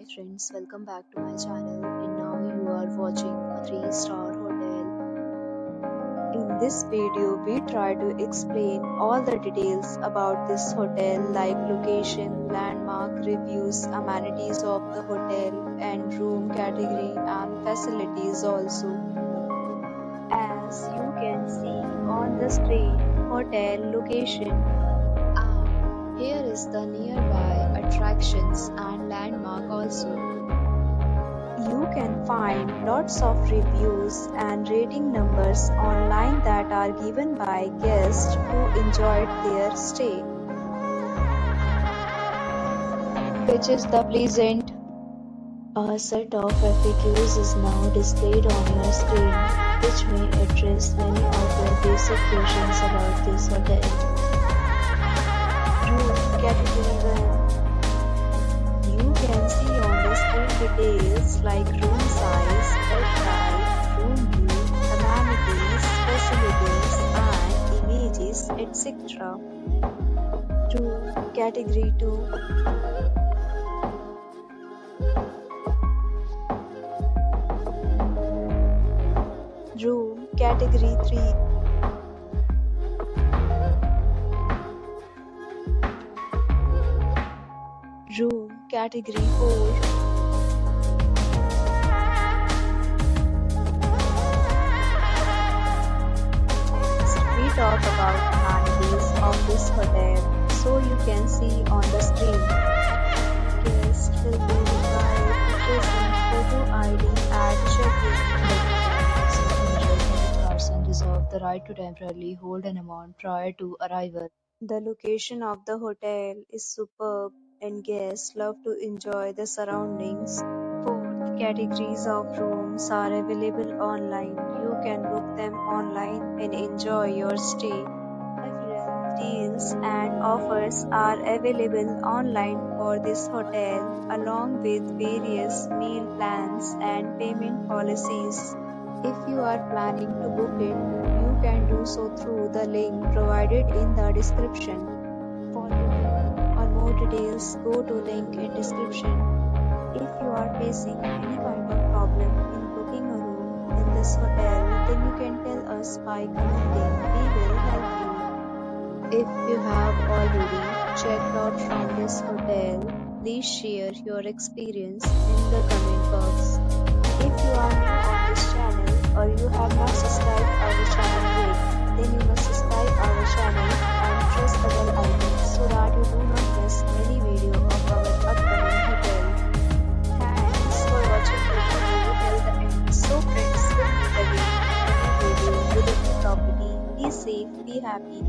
Hi friends, welcome back to my channel, and now you are watching a 3-star hotel. In this video, we try to explain all the details about this hotel like location, landmark, reviews, amenities of the hotel, and room category and facilities also. As you can see on the screen, hotel location. Here is the nearby attractions and landmark also. You can find lots of reviews and rating numbers online that are given by guests who enjoyed their stay. Which is the present. A set of FAQs is now displayed on your screen, which may address many of your basic questions about this hotel. Room category 1. You can see on the screen details like room size, bed type, room view, amenities, facilities, and images, etc. Room category 2. Room category 3. Room category 4. We talk about amenities of this hotel, so you can see on the screen. Guests will be required to present photo ID at check-in. Person reserve the right to temporarily hold an amount prior to arrival. The location of the hotel is superb and guests love to enjoy the surroundings. Both categories of rooms are available online. You can book them online and enjoy your stay. Several deals and offers are available online for this hotel, along with various meal plans and payment policies. If you are planning to book it, you can do so through the link provided in the description. For more details, go to link in description. If you are facing any kind of problem in booking a room in this hotel, then you can tell us by commenting. We will help you. If you have already checked out from this hotel, please share your experience in the comment box. If you are new on this channel or you have not subscribed our channel yet, then you must subscribe our channel and press the bell icon so that you do not miss any video of our upcoming hotel. Thanks for watching the video till the end. So friends, we'll meet again in a new video with a new property. Be safe, be happy.